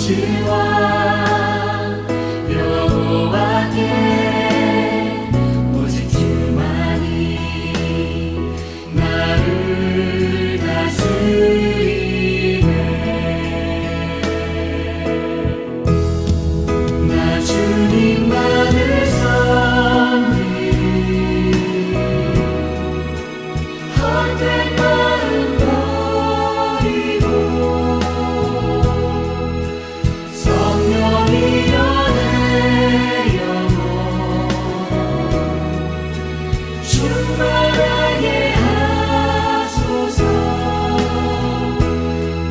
오실 왕 여호와께 오직 주만이 나를 다스리네. 나 주님만을 섬기리 헛된 마음 버리고 성령이여 내 영혼 충만하게 하소서.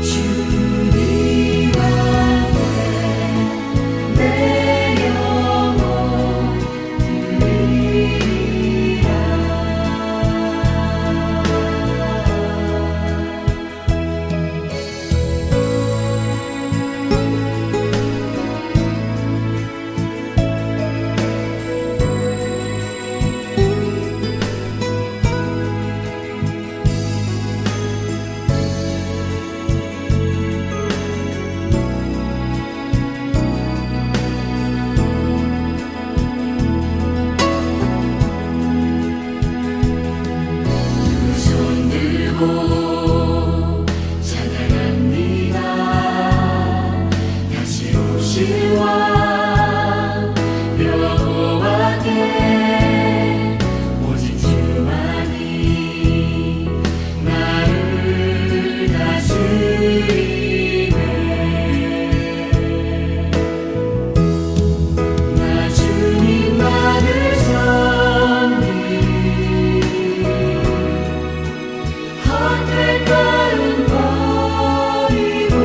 주님 앞에 내 영혼 드리리라. 두 손 들고 찬양합니다. 다시 오실 왕 여호와께 오직 주만이 나를 다스리네. 나 주님만을 섬기리 헛된 마음 버리고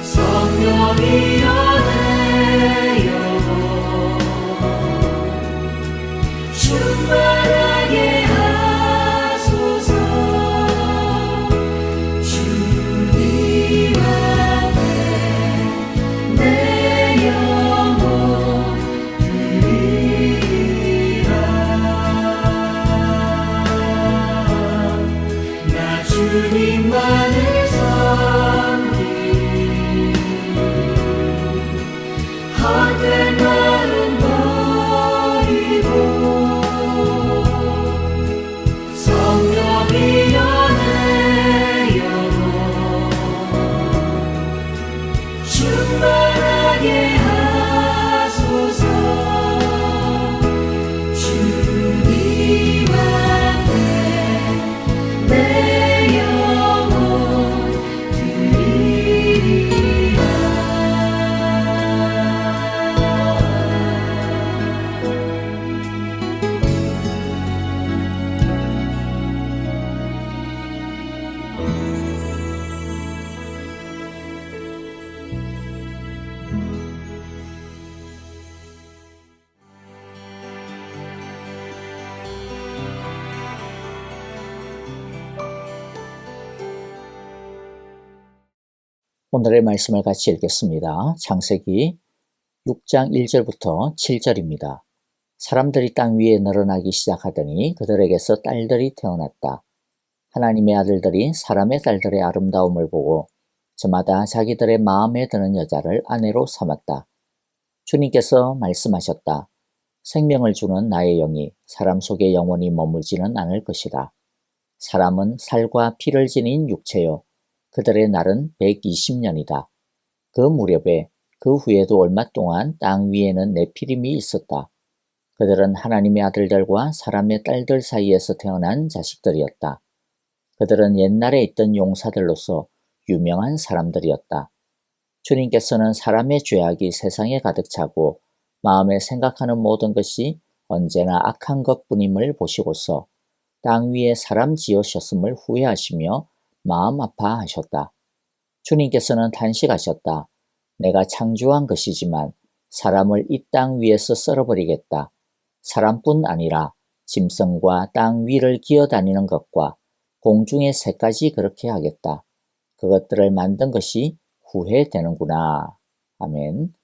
성령이여 내 영혼 충만하게 하소서. 주님 앞에 내 영혼 드리리라. 나 주님만을 섬기리 헛된 마음 버리고 성령이여 내 영혼 충만하게 하소서. 주님 앞에 내 영혼 드리리라. 오늘의 말씀을 같이 읽겠습니다. 창세기 6장 1절부터 7절입니다. 사람들이 땅 위에 늘어나기 시작하더니 그들에게서 딸들이 태어났다. 하나님의 아들들이 사람의 딸들의 아름다움을 보고 저마다 자기들의 마음에 드는 여자를 아내로 삼았다. 주님께서 말씀하셨다. 생명을 주는 나의 영이 사람 속에 영원히 머물지는 않을 것이다. 사람은 살과 피를 지닌 육체요. 그들의 날은 120년이다. 그 무렵에 그 후에도 얼마 동안 땅 위에는 네피림이 있었다. 그들은 하나님의 아들들과 사람의 딸들 사이에서 태어난 자식들이었다. 그들은 옛날에 있던 용사들로서 유명한 사람들이었다. 주님께서는 사람의 죄악이 세상에 가득 차고 마음에 생각하는 모든 것이 언제나 악한 것뿐임을 보시고서 땅 위에 사람 지으셨음을 후회하시며 마음 아파하셨다. 주님께서는 탄식하셨다. 내가 창조한 것이지만 사람을 이 땅 위에서 썰어버리겠다. 사람뿐 아니라 짐승과 땅 위를 기어다니는 것과 공중의 새까지 그렇게 하겠다. 그것들을 만든 것이 후회되는구나. 아멘.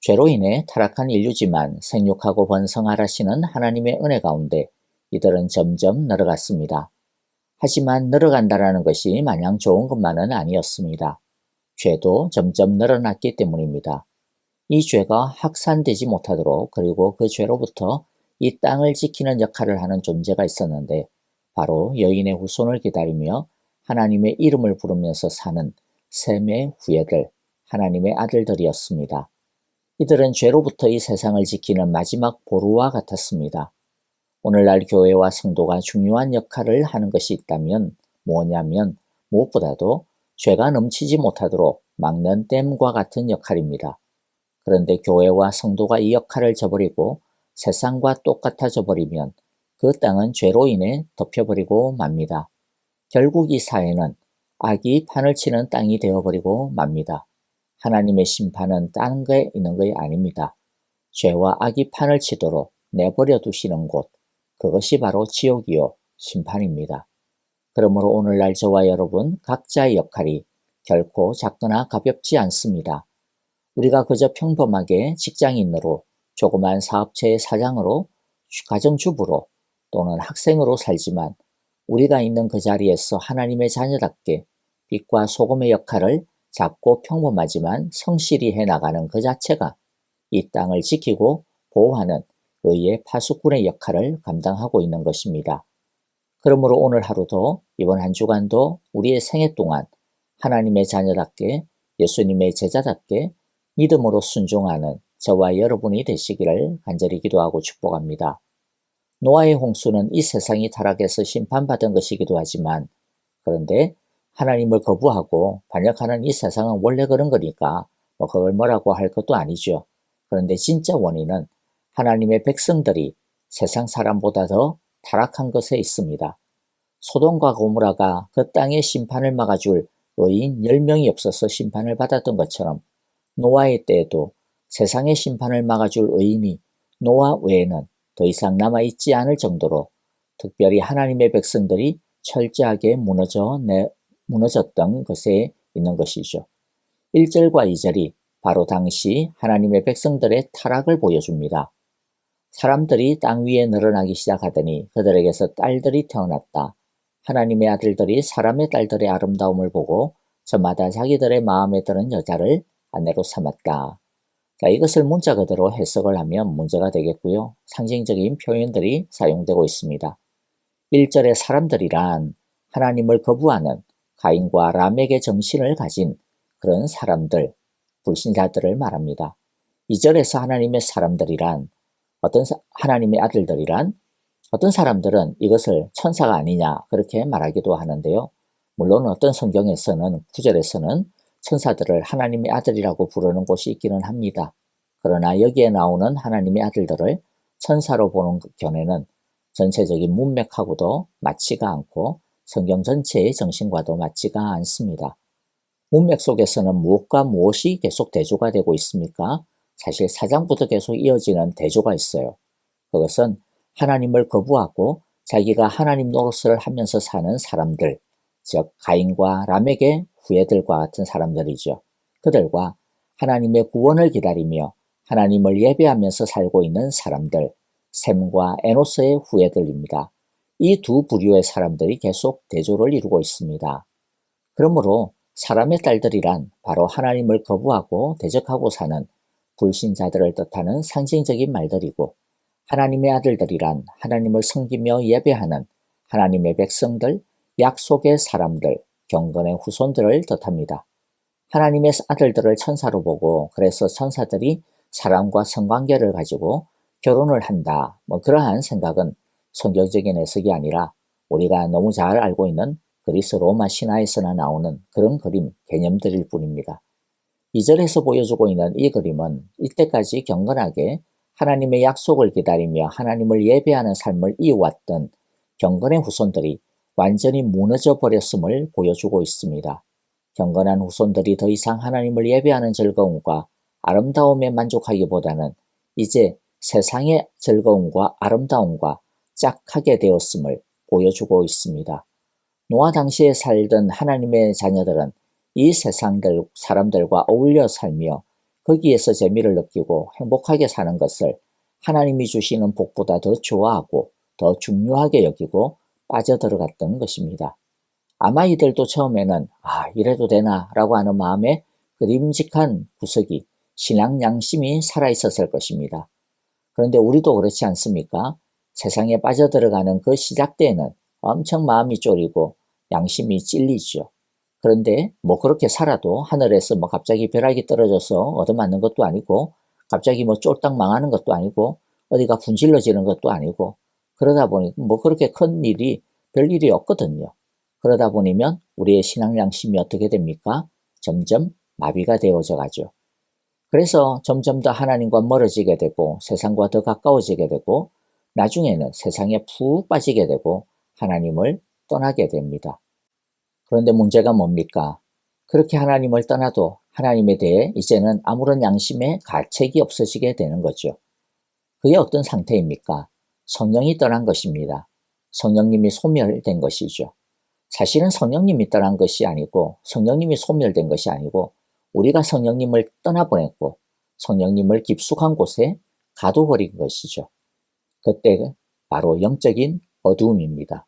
죄로 인해 타락한 인류지만 생육하고 번성하라시는 하나님의 은혜 가운데 이들은 점점 늘어갔습니다. 하지만 늘어간다라는 것이 마냥 좋은 것만은 아니었습니다. 죄도 점점 늘어났기 때문입니다. 이 죄가 확산되지 못하도록 그리고 그 죄로부터 이 땅을 지키는 역할을 하는 존재가 있었는데 바로 여인의 후손을 기다리며 하나님의 이름을 부르면서 사는 셈의 후예들, 하나님의 아들들이었습니다. 이들은 죄로부터 이 세상을 지키는 마지막 보루와 같았습니다. 오늘날 교회와 성도가 중요한 역할을 하는 것이 있다면 뭐냐면 무엇보다도 죄가 넘치지 못하도록 막는 댐과 같은 역할입니다. 그런데 교회와 성도가 이 역할을 저버리고 세상과 똑같아져 버리면 그 땅은 죄로 인해 덮여버리고 맙니다. 결국 이 사회는 악이 판을 치는 땅이 되어버리고 맙니다. 하나님의 심판은 다른 게 있는 것이 아닙니다. 죄와 악이 판을 치도록 내버려 두시는 곳, 그것이 바로 지옥이요 심판입니다. 그러므로 오늘날 저와 여러분 각자의 역할이 결코 작거나 가볍지 않습니다. 우리가 그저 평범하게 직장인으로 조그만 사업체의 사장으로 가정주부로 또는 학생으로 살지만 우리가 있는 그 자리에서 하나님의 자녀답게 빛과 소금의 역할을 작고 평범하지만 성실히 해나가는 그 자체가 이 땅을 지키고 보호하는 의의 파수꾼의 역할을 감당하고 있는 것입니다. 그러므로 오늘 하루도 이번 한 주간도 우리의 생애 동안 하나님의 자녀답게 예수님의 제자답게 믿음으로 순종하는 저와 여러분이 되시기를 간절히 기도하고 축복합니다. 노아의 홍수는 이 세상이 타락해서 심판받은 것이기도 하지만 그런데 하나님을 거부하고 반역하는 이 세상은 원래 그런 거니까 그걸 뭐라고 할 것도 아니죠. 그런데 진짜 원인은 하나님의 백성들이 세상 사람보다 더 타락한 것에 있습니다. 소돔과 고모라가 그 땅의 심판을 막아줄 의인 10명이 없어서 심판을 받았던 것처럼 노아의 때에도 세상의 심판을 막아줄 의인이 노아 외에는 더 이상 남아있지 않을 정도로 특별히 하나님의 백성들이 철저하게 무너졌던 것에 있는 것이죠. 1절과 2절이 바로 당시 하나님의 백성들의 타락을 보여줍니다. 사람들이 땅 위에 늘어나기 시작하더니 그들에게서 딸들이 태어났다. 하나님의 아들들이 사람의 딸들의 아름다움을 보고 저마다 자기들의 마음에 드는 여자를 아내로 삼았다. 자, 이것을 문자 그대로 해석을 하면 문제가 되겠고요. 상징적인 표현들이 사용되고 있습니다. 1절의 사람들이란 하나님을 거부하는 가인과 람에게 정신을 가진 그런 사람들, 불신자들을 말합니다. 2절에서 하나님의 사람들이란 하나님의 아들들이란 어떤 사람들은 이것을 천사가 아니냐 그렇게 말하기도 하는데요. 물론 어떤 성경에서는 9절에서는 천사들을 하나님의 아들이라고 부르는 곳이 있기는 합니다. 그러나 여기에 나오는 하나님의 아들들을 천사로 보는 견해는 전체적인 문맥하고도 맞지가 않고 성경 전체의 정신과도 맞지가 않습니다. 문맥 속에서는 무엇과 무엇이 계속 대조가 되고 있습니까? 사실 4장부터 계속 이어지는 대조가 있어요. 그것은 하나님을 거부하고 자기가 하나님 노릇을 하면서 사는 사람들, 즉 가인과 람에게 후예들과 같은 사람들이죠. 그들과 하나님의 구원을 기다리며 하나님을 예배하면서 살고 있는 사람들, 셈과 에노스의 후예들입니다. 이 두 부류의 사람들이 계속 대조를 이루고 있습니다. 그러므로 사람의 딸들이란 바로 하나님을 거부하고 대적하고 사는 불신자들을 뜻하는 상징적인 말들이고 하나님의 아들들이란 하나님을 섬기며 예배하는 하나님의 백성들, 약속의 사람들, 경건의 후손들을 뜻합니다. 하나님의 아들들을 천사로 보고 그래서 천사들이 사람과 성관계를 가지고 결혼을 한다. 그러한 생각은 성경적인 해석이 아니라 우리가 너무 잘 알고 있는 그리스 로마 신화에서나 나오는 그런 그림, 개념들일 뿐입니다. 2절에서 보여주고 있는 이 그림은 이때까지 경건하게 하나님의 약속을 기다리며 하나님을 예배하는 삶을 이어왔던 경건의 후손들이 완전히 무너져 버렸음을 보여주고 있습니다. 경건한 후손들이 더 이상 하나님을 예배하는 즐거움과 아름다움에 만족하기보다는 이제 세상의 즐거움과 아름다움과 짝하게 되었음을 보여주고 있습니다. 노아 당시에 살던 하나님의 자녀들은 이 세상들 사람들과 어울려 살며 거기에서 재미를 느끼고 행복하게 사는 것을 하나님이 주시는 복보다 더 좋아하고 더 중요하게 여기고 빠져들어갔던 것입니다. 아마 이들도 처음에는 이래도 되나 라고 하는 마음에 끄림직한 구석이 신앙 양심이 살아있었을 것입니다. 그런데 우리도 그렇지 않습니까? 세상에 빠져들어가는 그 시작 때에는 엄청 마음이 졸이고 양심이 찔리죠. 그런데 뭐 그렇게 살아도 하늘에서 뭐 갑자기 벼락이 떨어져서 얻어맞는 것도 아니고 갑자기 뭐 쫄딱 망하는 것도 아니고 어디가 분질러지는 것도 아니고 그러다 보니 뭐 그렇게 큰 일이 별일이 없거든요. 그러다 보니면 우리의 신앙 양심이 어떻게 됩니까? 점점 마비가 되어져 가죠. 그래서 점점 더 하나님과 멀어지게 되고 세상과 더 가까워지게 되고 나중에는 세상에 푹 빠지게 되고 하나님을 떠나게 됩니다. 그런데 문제가 뭡니까? 그렇게 하나님을 떠나도 하나님에 대해 이제는 아무런 양심의 가책이 없어지게 되는 거죠. 그게 어떤 상태입니까? 성령이 떠난 것입니다. 성령님이 소멸된 것이죠. 사실은 성령님이 떠난 것이 아니고 성령님이 소멸된 것이 아니고 우리가 성령님을 떠나보냈고 성령님을 깊숙한 곳에 가둬버린 것이죠. 그때 바로 영적인 어두움입니다.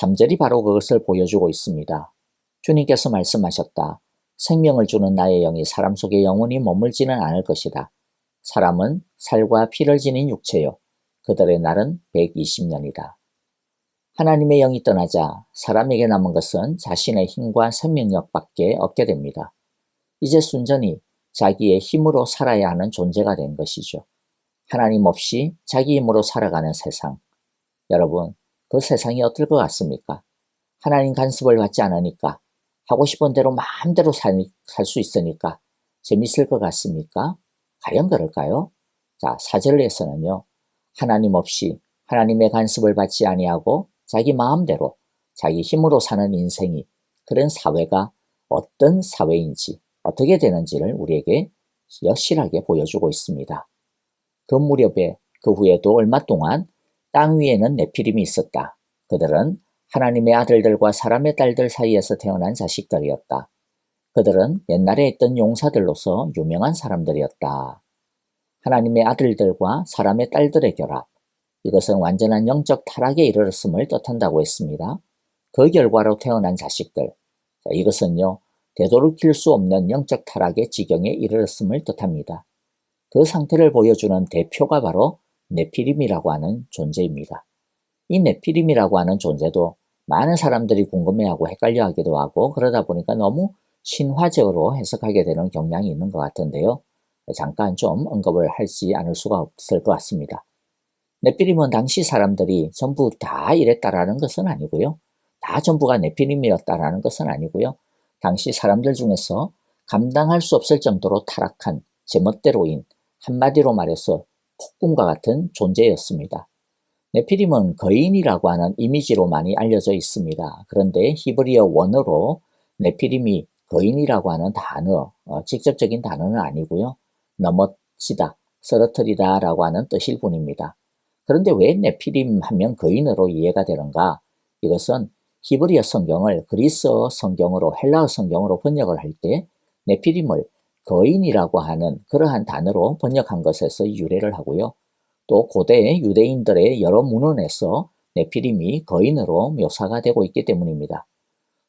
3절이 바로 그것을 보여주고 있습니다. 주님께서 말씀하셨다. 생명을 주는 나의 영이 사람 속에 영원히 머물지는 않을 것이다. 사람은 살과 피를 지닌 육체요. 그들의 날은 120년이다. 하나님의 영이 떠나자 사람에게 남은 것은 자신의 힘과 생명력밖에 없게 됩니다. 이제 순전히 자기의 힘으로 살아야 하는 존재가 된 것이죠. 하나님 없이 자기 힘으로 살아가는 세상. 여러분, 그 세상이 어떨 것 같습니까? 하나님 간섭을 받지 않으니까 하고 싶은 대로 마음대로 살 수 있으니까 재밌을 것 같습니까? 과연 그럴까요? 자, 4절에서는요. 하나님 없이 하나님의 간섭을 받지 아니하고 자기 마음대로 자기 힘으로 사는 인생이 그런 사회가 어떤 사회인지 어떻게 되는지를 우리에게 여실하게 보여주고 있습니다. 그 무렵에 그 후에도 얼마 동안 땅 위에는 네피림이 있었다. 그들은 하나님의 아들들과 사람의 딸들 사이에서 태어난 자식들이었다. 그들은 옛날에 있던 용사들로서 유명한 사람들이었다. 하나님의 아들들과 사람의 딸들의 결합. 이것은 완전한 영적 타락에 이르렀음을 뜻한다고 했습니다. 그 결과로 태어난 자식들. 이것은요, 되돌이킬 수 없는 영적 타락의 지경에 이르렀음을 뜻합니다. 그 상태를 보여주는 대표가 바로 네피림이라고 하는 존재입니다. 이 네피림이라고 하는 존재도 많은 사람들이 궁금해하고 헷갈려하기도 하고 그러다 보니까 너무 신화적으로 해석하게 되는 경향이 있는 것 같은데요. 잠깐 좀 언급을 하지 않을 수가 없을 것 같습니다. 네피림은 당시 사람들이 전부 다 이랬다라는 것은 아니고요. 다 전부가 네피림이었다라는 것은 아니고요. 당시 사람들 중에서 감당할 수 없을 정도로 타락한 제멋대로인 한마디로 말해서 폭군과 같은 존재였습니다. 네피림은 거인이라고 하는 이미지로 많이 알려져 있습니다. 그런데 히브리어 원어로 네피림이 거인이라고 하는 단어, 직접적인 단어는 아니고요. 넘어지다, 쓰러뜨리다 라고 하는 뜻일 뿐입니다. 그런데 왜 네피림 하면 거인으로 이해가 되는가? 이것은 히브리어 성경을 그리스어 성경으로 헬라어 성경으로 번역을 할 때 네피림을 거인이라고 하는 그러한 단어로 번역한 것에서 유래를 하고요. 또 고대 유대인들의 여러 문헌에서 네피림이 거인으로 묘사가 되고 있기 때문입니다.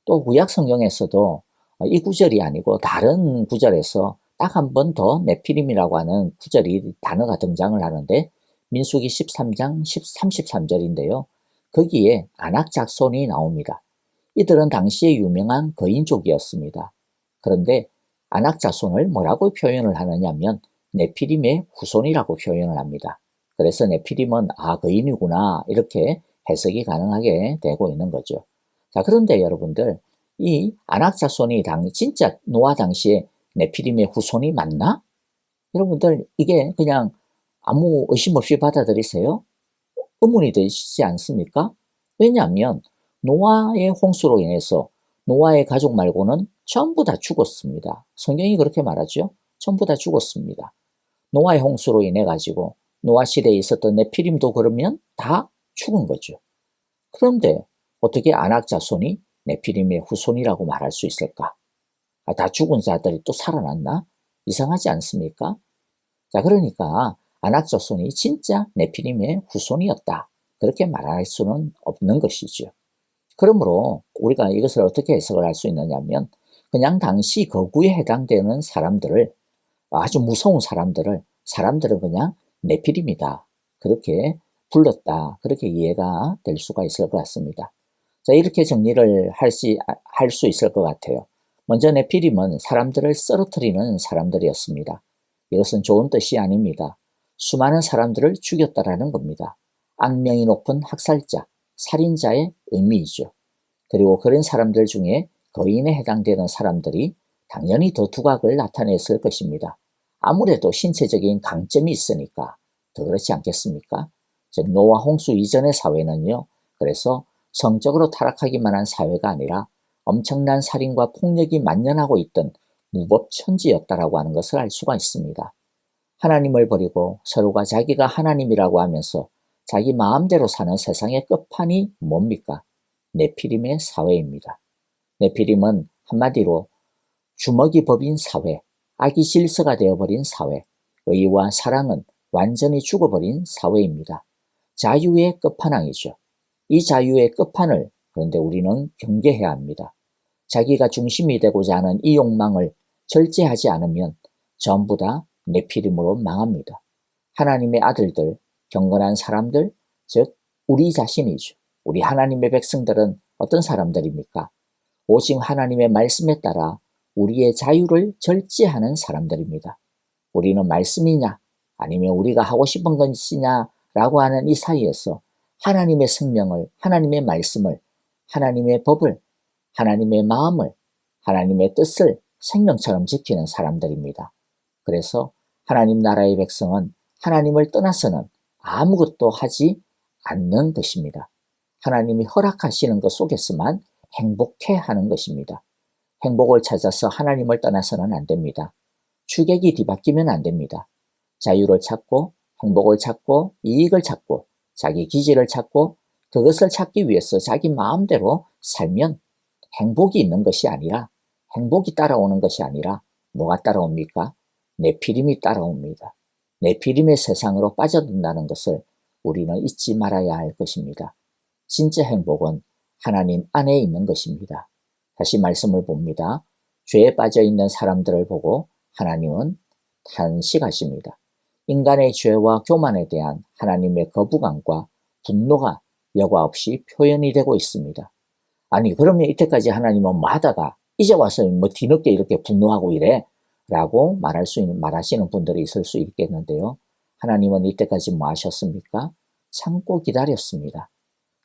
또 구약 성경에서도 이 구절이 아니고 다른 구절에서 딱 한 번 더 네피림이라고 하는 구절이 단어가 등장을 하는데 민수기 13장 33절인데요. 거기에 아낙 작손이 나옵니다. 이들은 당시에 유명한 거인족이었습니다. 그런데 아낙 자손을 뭐라고 표현을 하느냐면 네피림의 후손이라고 표현을 합니다. 그래서 네피림은 거인이구나 이렇게 해석이 가능하게 되고 있는 거죠. 자, 그런데 여러분들 이 아낙 자손이 진짜 노아 당시에 네피림의 후손이 맞나? 여러분들 이게 그냥 아무 의심 없이 받아들이세요? 의문이 되시지 않습니까? 왜냐하면 노아의 홍수로 인해서 노아의 가족 말고는 전부 다 죽었습니다. 성경이 그렇게 말하죠. 전부 다 죽었습니다. 노아의 홍수로 인해 가지고 노아 시대에 있었던 네피림도 그러면 다 죽은 거죠. 그런데 어떻게 아낙 자손이 네피림의 후손이라고 말할 수 있을까? 다 죽은 자들이 또 살아났나? 이상하지 않습니까? 자, 그러니까 아낙 자손이 진짜 네피림의 후손이었다. 그렇게 말할 수는 없는 것이죠. 그러므로 우리가 이것을 어떻게 해석을 할 수 있느냐면 그냥 당시 거구에 해당되는 사람들을, 아주 무서운 사람들은 그냥 네피림이다, 그렇게 불렀다, 그렇게 이해가 될 수가 있을 것 같습니다. 자, 이렇게 정리를 할 수 있을 것 같아요. 먼저 네피림은 사람들을 쓰러뜨리는 사람들이었습니다. 이것은 좋은 뜻이 아닙니다. 수많은 사람들을 죽였다라는 겁니다. 악명이 높은 학살자, 살인자의 의미이죠. 그리고 그런 사람들 중에 거인에 해당되는 사람들이 당연히 더 두각을 나타냈을 것입니다. 아무래도 신체적인 강점이 있으니까 더 그렇지 않겠습니까? 즉 노아 홍수 이전의 사회는요, 그래서 성적으로 타락하기만 한 사회가 아니라 엄청난 살인과 폭력이 만연하고 있던 무법천지였다라고 하는 것을 알 수가 있습니다. 하나님을 버리고 서로가 자기가 하나님이라고 하면서 자기 마음대로 사는 세상의 끝판이 뭡니까? 네피림의 사회입니다. 네피림은 한마디로 주먹이 법인 사회, 악이 질서가 되어버린 사회, 의와 사랑은 완전히 죽어버린 사회입니다. 자유의 끝판왕이죠. 이 자유의 끝판을 그런데 우리는 경계해야 합니다. 자기가 중심이 되고자 하는 이 욕망을 절제하지 않으면 전부 다 네피림으로 망합니다. 하나님의 아들들, 경건한 사람들, 즉 우리 자신이죠. 우리 하나님의 백성들은 어떤 사람들입니까? 오직 하나님의 말씀에 따라 우리의 자유를 절제하는 사람들입니다. 우리는 말씀이냐 아니면 우리가 하고 싶은 것이냐라고 하는 이 사이에서 하나님의 생명을, 하나님의 말씀을, 하나님의 법을, 하나님의 마음을, 하나님의 뜻을 생명처럼 지키는 사람들입니다. 그래서 하나님 나라의 백성은 하나님을 떠나서는 아무것도 하지 않는 것입니다. 하나님이 허락하시는 것 속에서만 행복해 하는 것입니다. 행복을 찾아서 하나님을 떠나서는 안 됩니다. 추격이 뒤바뀌면 안 됩니다. 자유를 찾고 행복을 찾고 이익을 찾고 자기 기질을 찾고 그것을 찾기 위해서 자기 마음대로 살면 행복이 있는 것이 아니라, 행복이 따라오는 것이 아니라 뭐가 따라옵니까? 네피림이 따라옵니다. 네피림의 세상으로 빠져든다는 것을 우리는 잊지 말아야 할 것입니다. 진짜 행복은 하나님 안에 있는 것입니다. 다시 말씀을 봅니다. 죄에 빠져 있는 사람들을 보고 하나님은 탄식하십니다. 인간의 죄와 교만에 대한 하나님의 거부감과 분노가 여과 없이 표현이 되고 있습니다. 아니 그러면 이때까지 하나님은 뭐 하다가 이제 와서 뭐 뒤늦게 이렇게 분노하고 이래? 라고 말하시는 분들이 있을 수 있겠는데요. 하나님은 이때까지 뭐 하셨습니까? 참고 기다렸습니다.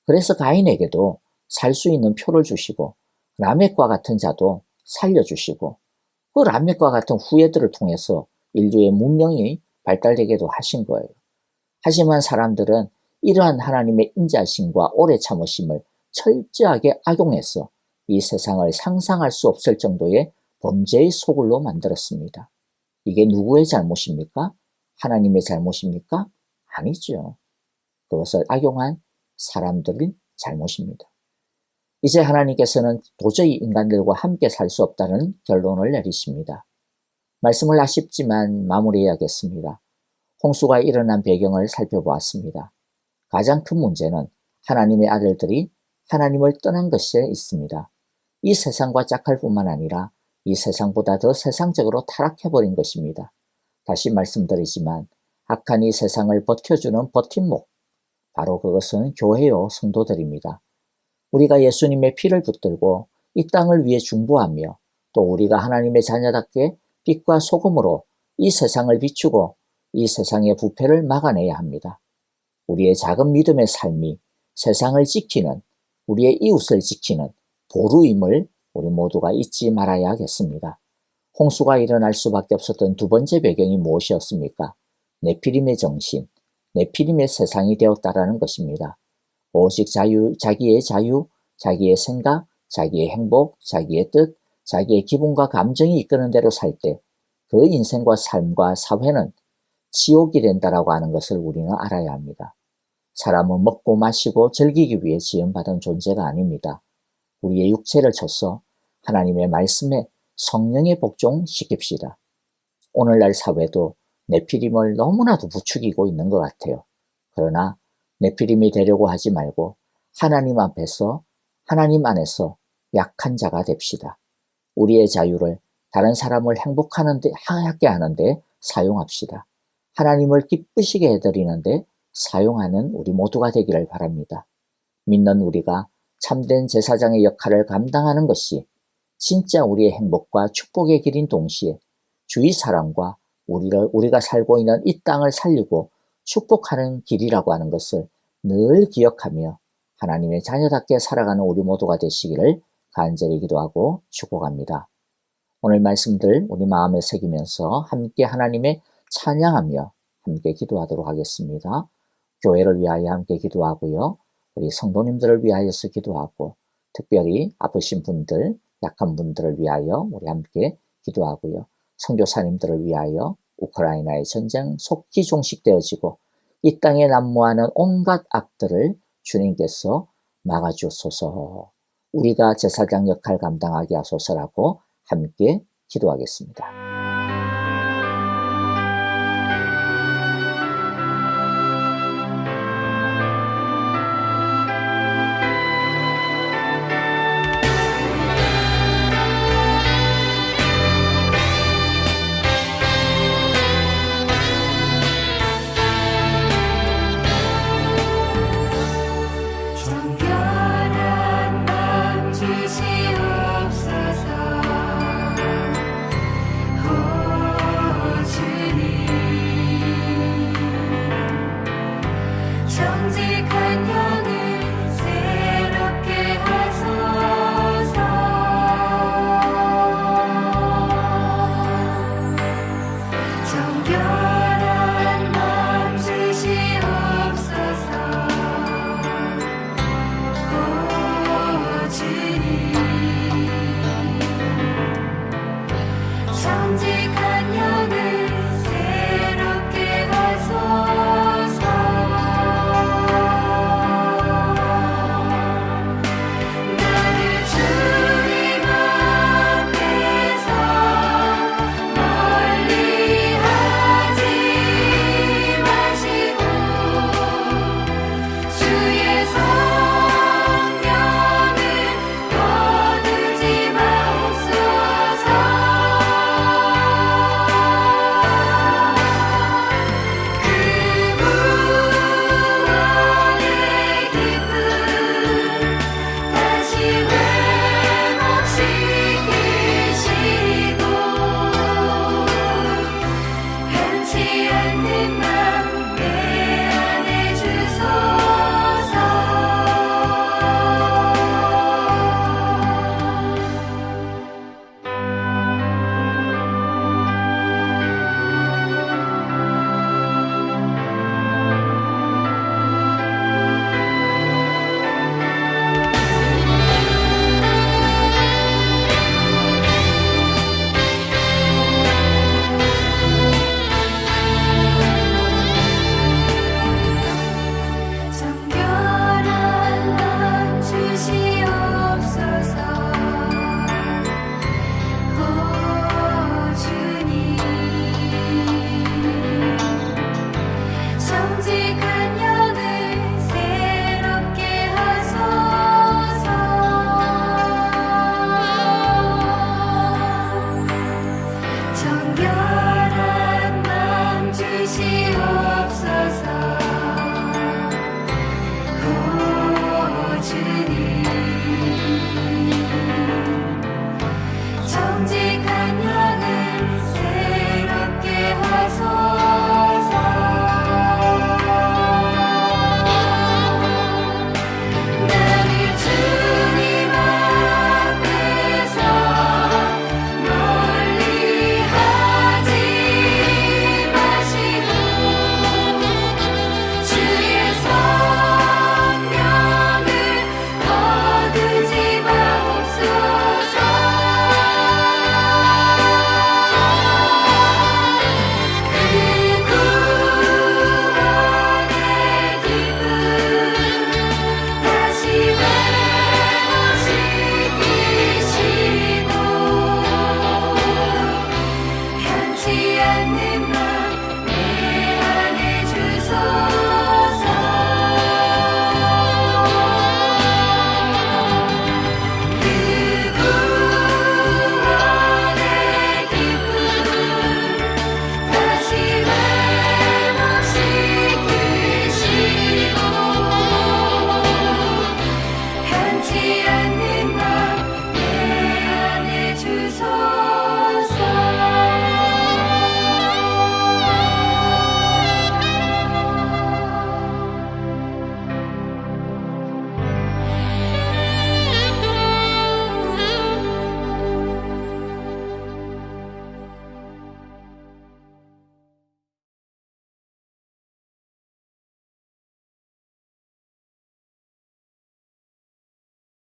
그래서 가인에게도 살 수 있는 표를 주시고 라멕과 같은 자도 살려주시고 그 라멕과 같은 후예들을 통해서 인류의 문명이 발달되게도 하신 거예요. 하지만 사람들은 이러한 하나님의 인자심과 오래 참으심을 철저하게 악용해서 이 세상을 상상할 수 없을 정도의 범죄의 소굴로 만들었습니다. 이게 누구의 잘못입니까? 하나님의 잘못입니까? 아니죠. 그것을 악용한 사람들의 잘못입니다. 이제 하나님께서는 도저히 인간들과 함께 살 수 없다는 결론을 내리십니다. 말씀을 아쉽지만 마무리해야겠습니다. 홍수가 일어난 배경을 살펴보았습니다. 가장 큰 문제는 하나님의 아들들이 하나님을 떠난 것에 있습니다. 이 세상과 짝할 뿐만 아니라 이 세상보다 더 세상적으로 타락해버린 것입니다. 다시 말씀드리지만 악한 이 세상을 버텨주는 버팀목, 바로 그것은 교회요 성도들입니다. 우리가 예수님의 피를 붙들고 이 땅을 위해 중보하며 또 우리가 하나님의 자녀답게 빛과 소금으로 이 세상을 비추고 이 세상의 부패를 막아내야 합니다. 우리의 작은 믿음의 삶이 세상을 지키는, 우리의 이웃을 지키는 보루임을 우리 모두가 잊지 말아야겠습니다. 홍수가 일어날 수밖에 없었던 두 번째 배경이 무엇이었습니까? 네피림의 정신, 네피림의 세상이 되었다라는 것입니다. 오직 자기의 자유, 자기의 생각, 자기의 행복, 자기의 뜻, 자기의 기분과 감정이 이끄는 대로 살 때 그 인생과 삶과 사회는 지옥이 된다라고 하는 것을 우리는 알아야 합니다. 사람은 먹고 마시고 즐기기 위해 지음받은 존재가 아닙니다. 우리의 육체를 쳐서 하나님의 말씀에 성령에 복종시킵시다. 오늘날 사회도 네피림을 너무나도 부추기고 있는 것 같아요. 그러나 네피림이 되려고 하지 말고 하나님 앞에서, 하나님 안에서 약한 자가 됩시다. 우리의 자유를 다른 사람을 행복하게 하는데 사용합시다. 하나님을 기쁘시게 해드리는데 사용하는 우리 모두가 되기를 바랍니다. 믿는 우리가 참된 제사장의 역할을 감당하는 것이 진짜 우리의 행복과 축복의 길인 동시에 주위 사람과 우리가 살고 있는 이 땅을 살리고 축복하는 길이라고 하는 것을 늘 기억하며 하나님의 자녀답게 살아가는 우리 모두가 되시기를 간절히 기도하고 축복합니다. 오늘 말씀들 우리 마음에 새기면서 함께 하나님의 찬양하며 함께 기도하도록 하겠습니다. 교회를 위하여 함께 기도하고요. 우리 성도님들을 위하여서 기도하고 특별히 아프신 분들, 약한 분들을 위하여 우리 함께 기도하고요. 선교사님들을 위하여 우크라이나의 전쟁 속히 종식되어지고 이 땅에 난무하는 온갖 악들을 주님께서 막아주소서. 우리가 제사장 역할 감당하게 하소서라고 함께 기도하겠습니다. 정결한 맘 주시